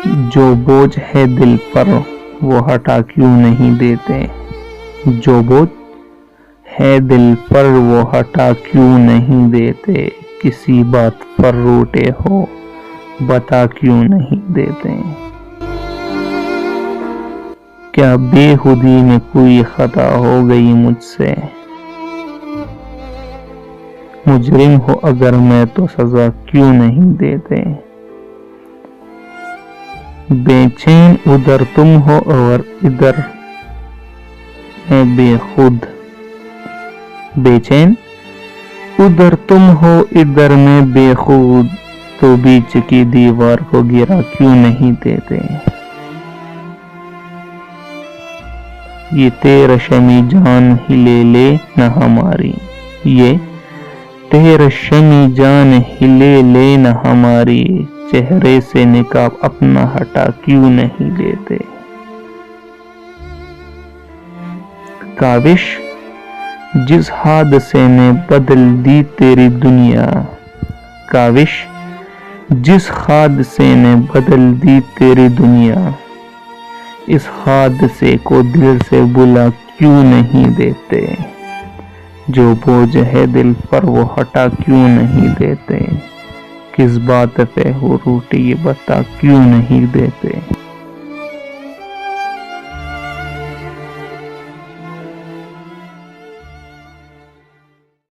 جو بوجھ ہے دل پر وہ ہٹا کیوں نہیں دیتے، جو بوجھ ہے دل پر وہ ہٹا کیوں نہیں دیتے، کسی بات پر روٹے ہو بتا کیوں نہیں دیتے۔ کیا بے خودی میں کوئی خطا ہو گئی مجھ سے، مجرم ہو اگر میں تو سزا کیوں نہیں دیتے۔ بے چین ادھر تم ہو اور ادھر میں بے خود، بے چین ادھر تم ہو ادھر میں بے خود، تو بیچ کی دیوار کو گرا کیوں نہیں دیتے۔ یہ تیرا شمی جان ہی لے لے نہ ہماری، یہ تیرا شمی جان ہی لے لے نہ ہماری، چہرے سے نقاب اپنا ہٹا کیوں نہیں دیتے۔ کاوش جس حادثے نے بدل دی تیری دنیا، کاوش جس حادثے نے بدل دی تیری دنیا، اس حادثے کو دل سے بلا کیوں نہیں دیتے۔ جو بوجھ ہے دل پر وہ ہٹا کیوں نہیں دیتے، کس بات پہ ہو روٹی یہ بتا کیوں نہیں دیتے۔